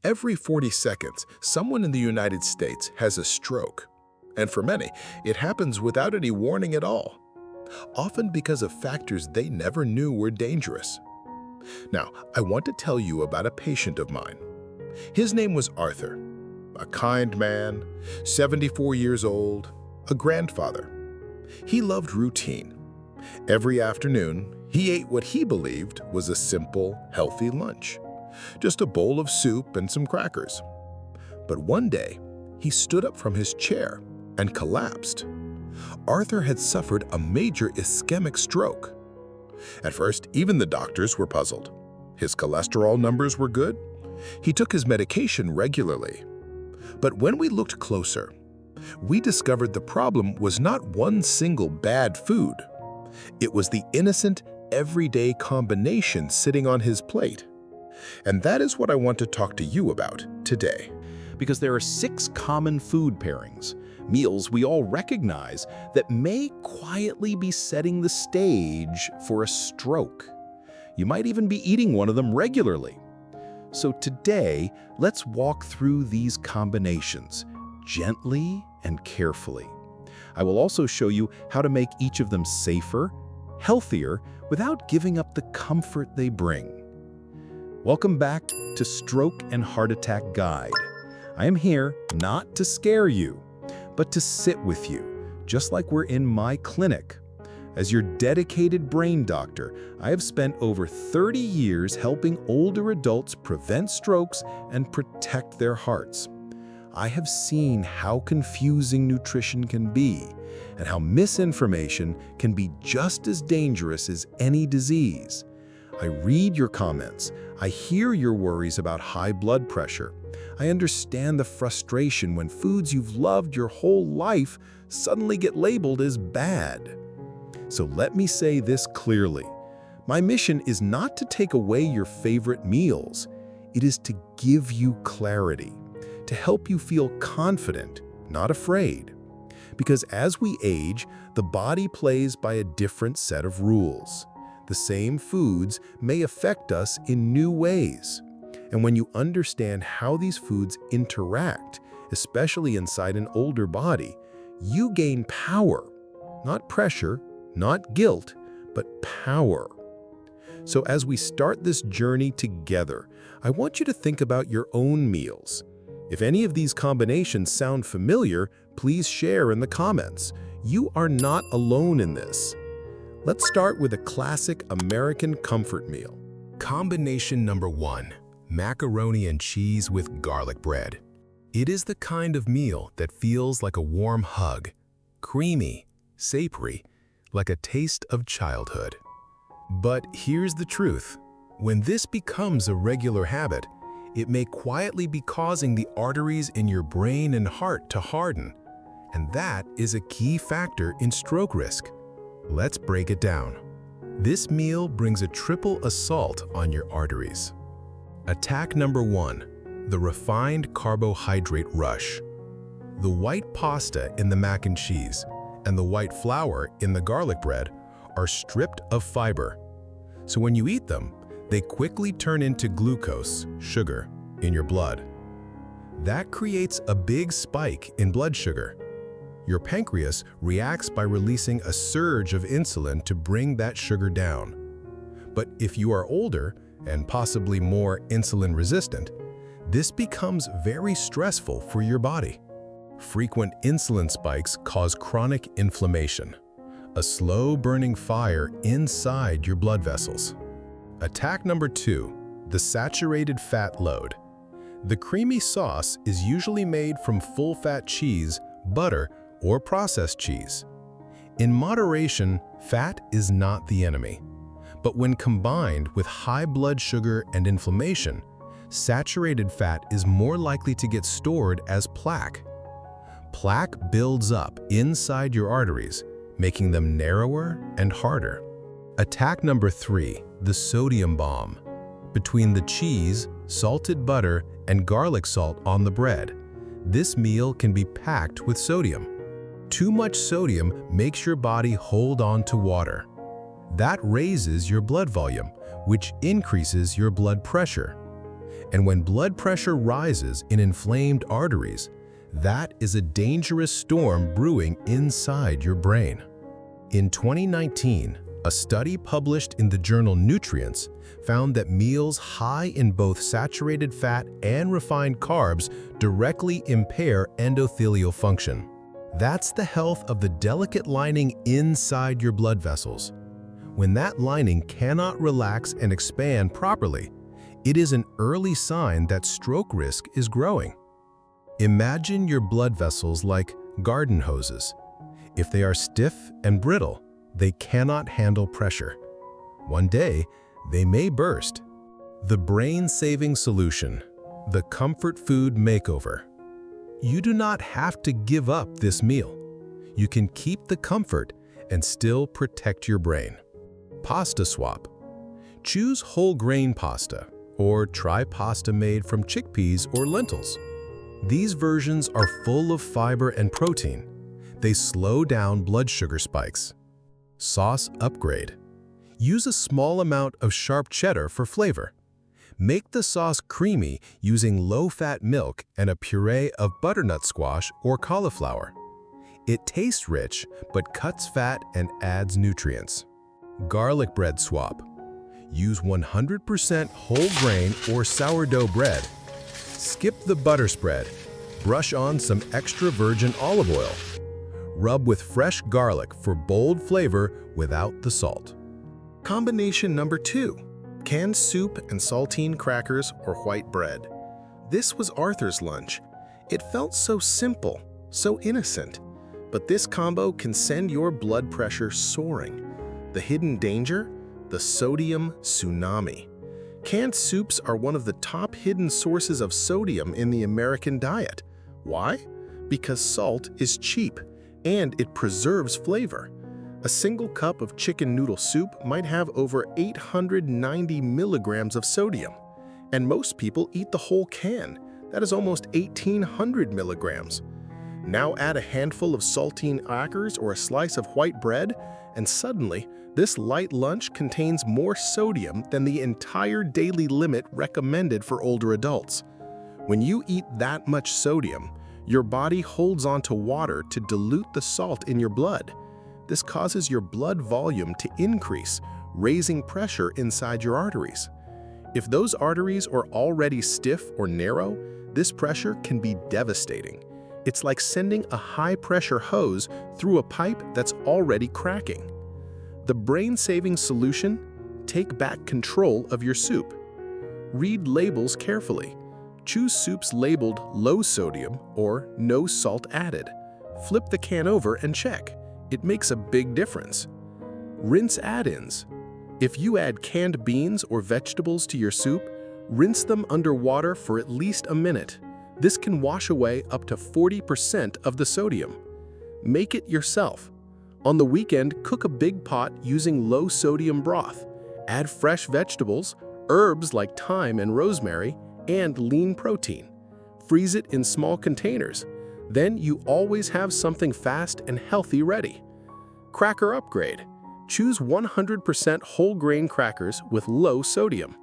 Every 40 seconds, someone in the United States has a stroke. And for many, it happens without any warning at all, often because of factors they never knew were dangerous. Now, I want to tell you about a patient of mine. His name was Arthur, a kind man, 74 years old, a grandfather. He loved routine. Every afternoon, he ate what he believed was a simple, healthy lunch, just a bowl of soup and some crackers. But one day, he stood up from his chair and collapsed. Arthur had suffered a major ischemic stroke. At first, even the doctors were puzzled. His cholesterol numbers were good. He took his medication regularly. But when we looked closer, we discovered the problem was not one single bad food. It was the innocent, everyday combination sitting on his plate. And that is what I want to talk to you about today. Because there are 6 common food pairings, meals we all recognize that may quietly be setting the stage for a stroke. You might even be eating one of them regularly. So today, let's walk through these combinations gently and carefully. I will also show you how to make each of them safer, healthier, without giving up the comfort they bring. Welcome back to Stroke and Heart Attack Guide. I am here not to scare you, but to sit with you, just like we're in my clinic. As your dedicated brain doctor, I have spent over 30 years helping older adults prevent strokes and protect their hearts. I have seen how confusing nutrition can be and how misinformation can be just as dangerous as any disease. I read your comments. I hear your worries about high blood pressure. I understand the frustration when foods you've loved your whole life suddenly get labeled as bad. So let me say this clearly. My mission is not to take away your favorite meals. It is to give you clarity, to help you feel confident, not afraid. Because as we age, the body plays by a different set of rules. The same foods may affect us in new ways. And when you understand how these foods interact, especially inside an older body, you gain power, not pressure, not guilt, but power. So as we start this journey together, I want you to think about your own meals. If any of these combinations sound familiar, please share in the comments. You are not alone in this. Let's start with a classic American comfort meal. Combination number 1, macaroni and cheese with garlic bread. It is the kind of meal that feels like a warm hug, creamy, savory, like a taste of childhood. But here's the truth. When this becomes a regular habit, it may quietly be causing the arteries in your brain and heart to harden. And that is a key factor in stroke risk. Let's break it down. This meal brings a triple assault on your arteries. Attack number 1, the refined carbohydrate rush. The white pasta in the mac and cheese and the white flour in the garlic bread are stripped of fiber. So when you eat them, they quickly turn into glucose, sugar, in your blood. That creates a big spike in blood sugar. Your pancreas reacts by releasing a surge of insulin to bring that sugar down. But if you are older and possibly more insulin resistant, this becomes very stressful for your body. Frequent insulin spikes cause chronic inflammation, a slow burning fire inside your blood vessels. Attack number 2, the saturated fat load. The creamy sauce is usually made from full-fat cheese, butter, or processed cheese. In moderation, fat is not the enemy. But when combined with high blood sugar and inflammation, saturated fat is more likely to get stored as plaque. Plaque builds up inside your arteries, making them narrower and harder. Attack number 3, the sodium bomb. Between the cheese, salted butter, and garlic salt on the bread, this meal can be packed with sodium. Too much sodium makes your body hold on to water. That raises your blood volume, which increases your blood pressure. And when blood pressure rises in inflamed arteries, that is a dangerous storm brewing inside your brain. In 2019, a study published in the journal Nutrients found that meals high in both saturated fat and refined carbs directly impair endothelial function. That's the health of the delicate lining inside your blood vessels. When that lining cannot relax and expand properly, it is an early sign that stroke risk is growing. Imagine your blood vessels like garden hoses. If they are stiff and brittle, they cannot handle pressure. One day, they may burst. The brain-saving solution, the comfort food makeover. You do not have to give up this meal. You can keep the comfort and still protect your brain. Pasta swap. Choose whole grain pasta or try pasta made from chickpeas or lentils. These versions are full of fiber and protein. They slow down blood sugar spikes. Sauce upgrade. Use a small amount of sharp cheddar for flavor. Make the sauce creamy using low-fat milk and a puree of butternut squash or cauliflower. It tastes rich, but cuts fat and adds nutrients. Garlic bread swap. Use 100% whole grain or sourdough bread. Skip the butter spread. Brush on some extra virgin olive oil. Rub with fresh garlic for bold flavor without the salt. Combination number 2, canned soup and saltine crackers or white bread. This was Arthur's lunch. It felt so simple, so innocent. But this combo can send your blood pressure soaring. The hidden danger? The sodium tsunami. Canned soups are one of the top hidden sources of sodium in the American diet. Why? Because salt is cheap, and it preserves flavor. A single cup of chicken noodle soup might have over 890 milligrams of sodium, and most people eat the whole can. That is almost 1,800 milligrams. Now add a handful of saltine crackers or a slice of white bread, and suddenly, this light lunch contains more sodium than the entire daily limit recommended for older adults. When you eat that much sodium, your body holds onto water to dilute the salt in your blood. This causes your blood volume to increase, raising pressure inside your arteries. If those arteries are already stiff or narrow, this pressure can be devastating. It's like sending a high-pressure hose through a pipe that's already cracking. The brain-saving solution? Take back control of your soup. Read labels carefully. Choose soups labeled low sodium or no salt added. Flip the can over and check. It makes a big difference. Rinse add-ins. If you add canned beans or vegetables to your soup, rinse them under water for at least a minute. This can wash away up to 40% of the sodium. Make it yourself. On the weekend, cook a big pot using low-sodium broth. Add fresh vegetables, herbs like thyme and rosemary, and lean protein. Freeze it in small containers. Then you always have something fast and healthy ready. Cracker upgrade. Choose 100% whole grain crackers with low sodium.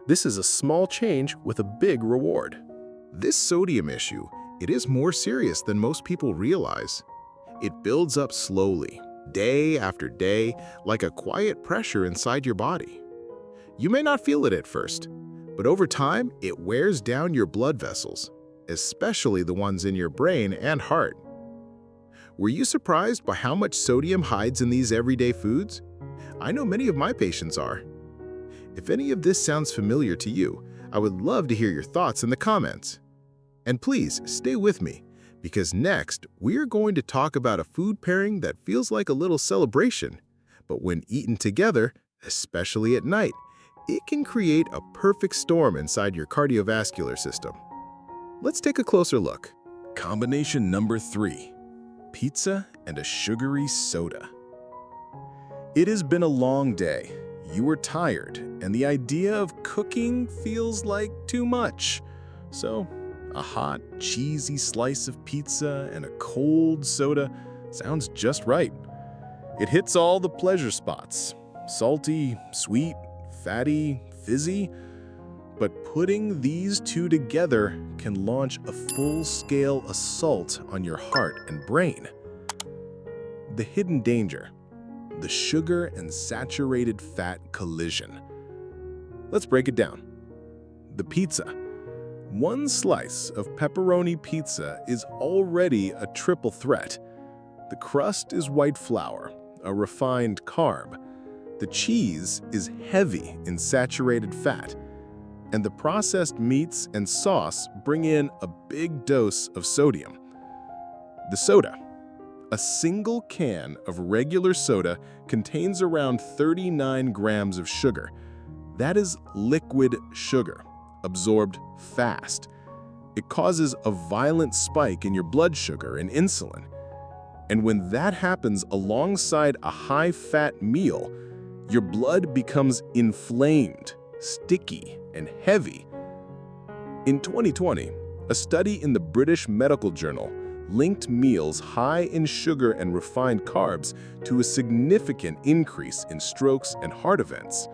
This is a small change with a big reward. This sodium issue, it is more serious than most people realize. It builds up slowly, day after day, like a quiet pressure inside your body. You may not feel it at first, but over time, it wears down your blood vessels, especially the ones in your brain and heart. Were you surprised by how much sodium hides in these everyday foods? I know many of my patients are. If any of this sounds familiar to you, I would love to hear your thoughts in the comments. And please stay with me, because next we are going to talk about a food pairing that feels like a little celebration, but when eaten together, especially at night, it can create a perfect storm inside your cardiovascular system. Let's take a closer look. Combination number 3, pizza and a sugary soda. It has been a long day. You are tired, and the idea of cooking feels like too much. So, a hot, cheesy slice of pizza and a cold soda sounds just right. It hits all the pleasure spots. Salty, sweet, fatty, fizzy. But putting these two together can launch a full-scale assault on your heart and brain. The hidden danger, the sugar and saturated fat collision. Let's break it down. The pizza. One slice of pepperoni pizza is already a triple threat. The crust is white flour, a refined carb. The cheese is heavy in saturated fat. And the processed meats and sauce bring in a big dose of sodium. The soda. A single can of regular soda contains around 39 grams of sugar. That is liquid sugar, absorbed fast. It causes a violent spike in your blood sugar and insulin. And when that happens alongside a high-fat meal, your blood becomes inflamed, sticky, and heavy. In 2020, a study in the British Medical Journal linked meals high in sugar and refined carbs to a significant increase in strokes and heart events.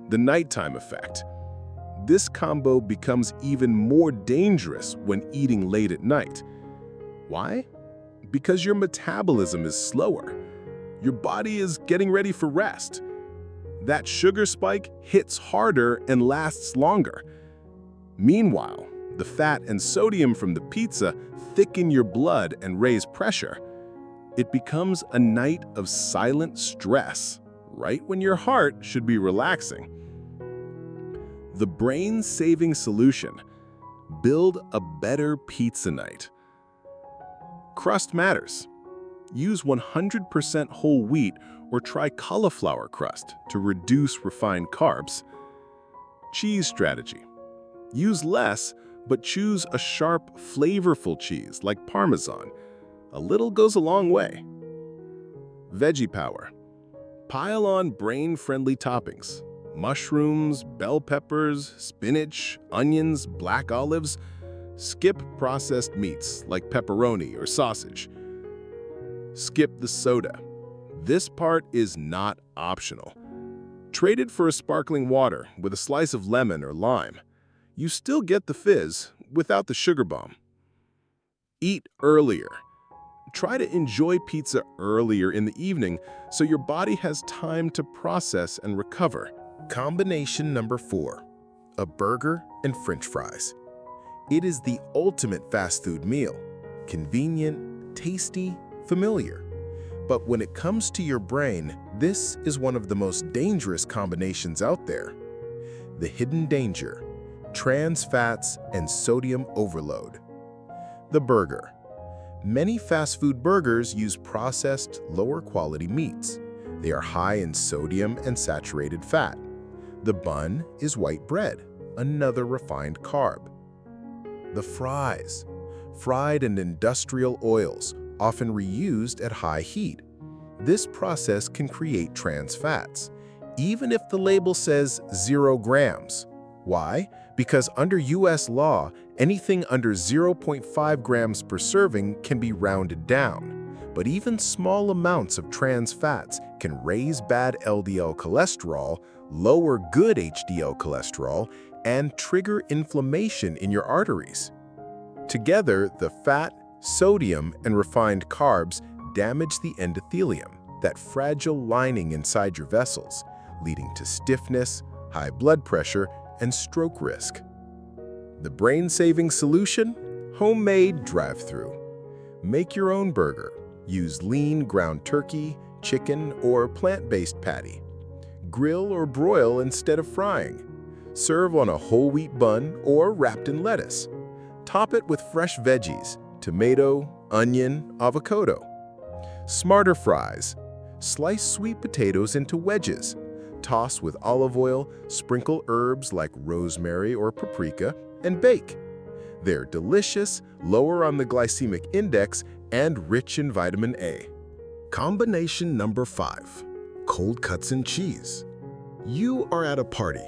The nighttime effect. This combo becomes even more dangerous when eating late at night. Why? Because your metabolism is slower. Your body is getting ready for rest. That sugar spike hits harder and lasts longer. Meanwhile, the fat and sodium from the pizza thicken your blood and raise pressure. It becomes a night of silent stress, right when your heart should be relaxing. The brain-saving solution: build a better pizza night. Crust matters. Use 100% whole wheat or try cauliflower crust to reduce refined carbs. Cheese strategy. Use less, but choose a sharp, flavorful cheese like Parmesan. A little goes a long way. Veggie power. Pile on brain-friendly toppings. Mushrooms, bell peppers, spinach, onions, black olives. Skip processed meats like pepperoni or sausage. Skip the soda. This part is not optional. Trade it for a sparkling water with a slice of lemon or lime. You still get the fizz without the sugar bomb. Eat earlier. Try to enjoy pizza earlier in the evening so your body has time to process and recover. Combination number 4, a burger and French fries. It is the ultimate fast food meal. Convenient, tasty, familiar. But when it comes to your brain, this is one of the most dangerous combinations out there. The hidden danger: trans fats and sodium overload. The burger. Many fast food burgers use processed, lower quality meats. They are high in sodium and saturated fat. The bun is white bread, another refined carb. The fries. Fried in industrial oils, often reused at high heat. This process can create trans fats, even if the label says 0 grams. Why? Because under US law, anything under 0.5 grams per serving can be rounded down. But even small amounts of trans fats can raise bad LDL cholesterol, lower good HDL cholesterol, and trigger inflammation in your arteries. Together, the fat, sodium, and refined carbs damage the endothelium, that fragile lining inside your vessels, leading to stiffness, high blood pressure, and stroke risk. The brain-saving solution? Homemade drive-through. Make your own burger. Use lean ground turkey, chicken, or plant-based patty. Grill or broil instead of frying. Serve on a whole wheat bun or wrapped in lettuce. Top it with fresh veggies, tomato, onion, avocado. Smarter fries. Slice sweet potatoes into wedges. Toss with olive oil, sprinkle herbs like rosemary or paprika, and bake. They're delicious, lower on the glycemic index, and rich in vitamin A. Combination number 5, cold cuts and cheese. You are at a party.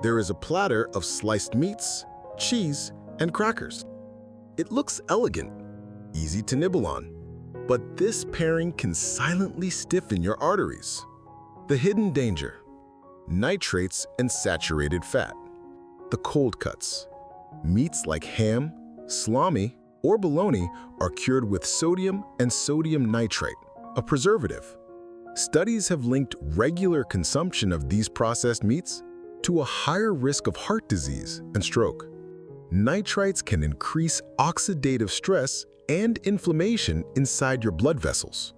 There is a platter of sliced meats, cheese, and crackers. It looks elegant, easy to nibble on. But this pairing can silently stiffen your arteries. The hidden danger: nitrates and saturated fat. the cold cuts. Meats like ham, salami, or bologna are cured with sodium and sodium nitrate, a preservative. Studies have linked regular consumption of these processed meats to a higher risk of heart disease and stroke. Nitrites can increase oxidative stress and inflammation inside your blood vessels.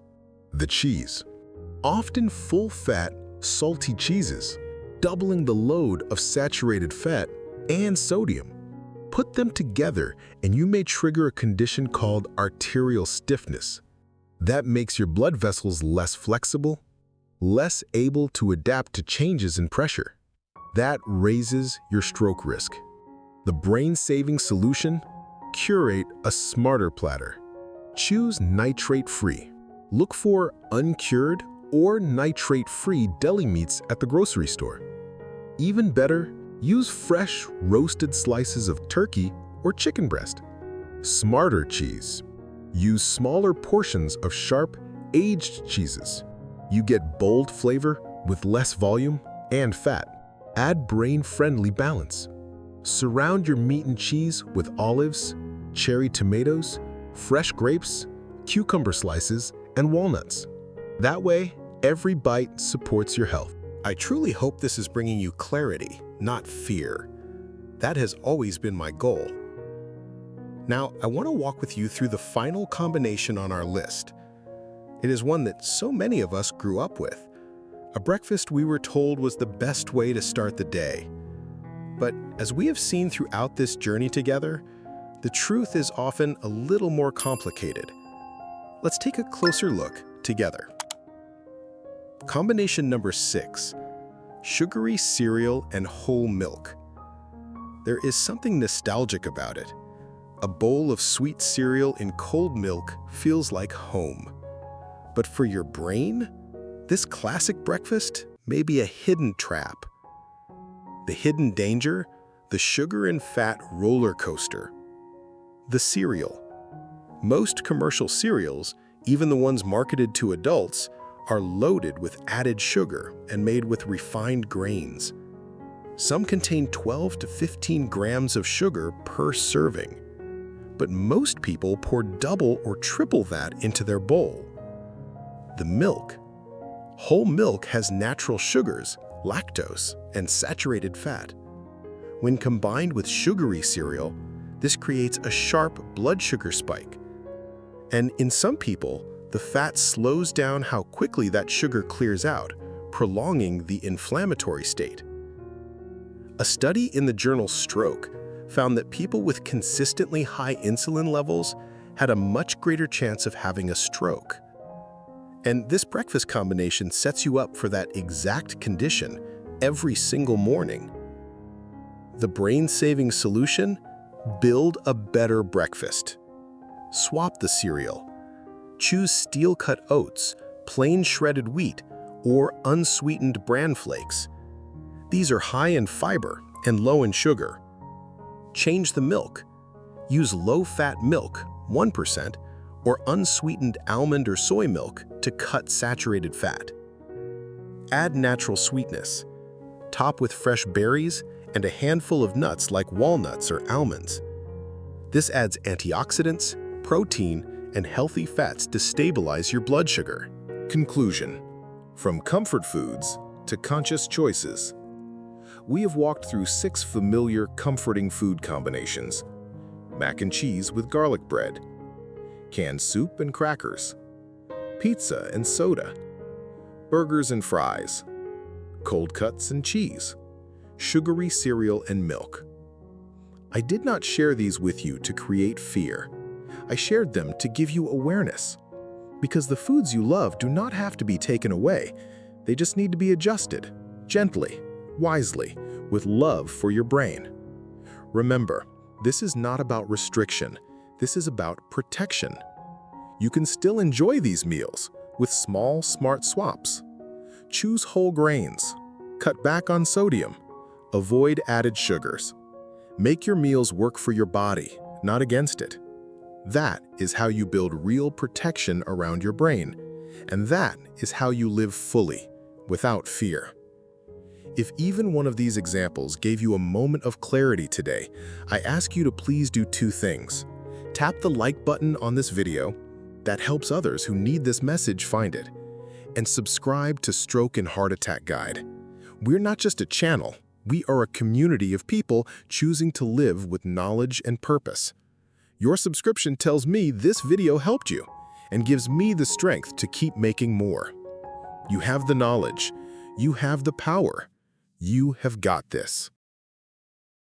The cheese. Often full-fat, salty cheeses, doubling the load of saturated fat and sodium. Put them together and you may trigger a condition called arterial stiffness. That makes your blood vessels less flexible, less able to adapt to changes in pressure. That raises your stroke risk. The brain-saving solution? Curate a smarter platter. Choose nitrate-free. Look for uncured or nitrate-free deli meats at the grocery store. Even better, use fresh, roasted slices of turkey or chicken breast. Smarter cheese. Use smaller portions of sharp, aged cheeses. You get bold flavor with less volume and fat. Add brain-friendly balance. Surround your meat and cheese with olives, cherry tomatoes, fresh grapes, cucumber slices, and walnuts. That way, every bite supports your health. I truly hope this is bringing you clarity, not fear. That has always been my goal. Now, I want to walk with you through the final combination on our list. It is one that so many of us grew up with. A breakfast we were told was the best way to start the day. But as we have seen throughout this journey together, the truth is often a little more complicated. Let's take a closer look together. Combination number 6, sugary cereal and whole milk. There is something nostalgic about it. A bowl of sweet cereal in cold milk feels like home. But for your brain, this classic breakfast may be a hidden trap. The hidden danger, the sugar and fat roller coaster. The cereal. Most commercial cereals, even the ones marketed to adults, are loaded with added sugar and made with refined grains. Some contain 12 to 15 grams of sugar per serving. But most people pour double or triple that into their bowl. The milk. Whole milk has natural sugars, lactose, and saturated fat. When combined with sugary cereal, this creates a sharp blood sugar spike. And in some people, the fat slows down how quickly that sugar clears out, prolonging the inflammatory state. A study in the journal Stroke found that people with consistently high insulin levels had a much greater chance of having a stroke. And this breakfast combination sets you up for that exact condition every single morning. The brain-saving solution? Build a better breakfast. Swap the cereal. Choose steel-cut oats, plain shredded wheat, or unsweetened bran flakes. These are high in fiber and low in sugar. Change the milk. Use low-fat milk, 1%, or unsweetened almond or soy milk to cut saturated fat. Add natural sweetness. Top with fresh berries and a handful of nuts like walnuts or almonds. This adds antioxidants, protein, and healthy fats to stabilize your blood sugar. Conclusion. From comfort foods to conscious choices, we have walked through 6 familiar, comforting food combinations. Mac and cheese with garlic bread, canned soup and crackers, pizza and soda, burgers and fries, cold cuts and cheese, sugary cereal and milk. I did not share these with you to create fear. I shared them to give you awareness. Because the foods you love do not have to be taken away. They just need to be adjusted, gently, wisely, with love for your brain. Remember, this is not about restriction. This is about protection. You can still enjoy these meals with small, smart swaps. Choose whole grains. Cut back on sodium. Avoid added sugars. Make your meals work for your body, not against it. That is how you build real protection around your brain, and that is how you live fully, without fear. If even one of these examples gave you a moment of clarity today, I ask you to please do two things. Tap the like button on this video. That helps others who need this message find it. And subscribe to Stroke and Heart Attack Guide. We're not just a channel, we are a community of people choosing to live with knowledge and purpose. Your subscription tells me this video helped you and gives me the strength to keep making more. You have the knowledge, you have the power, you have got this.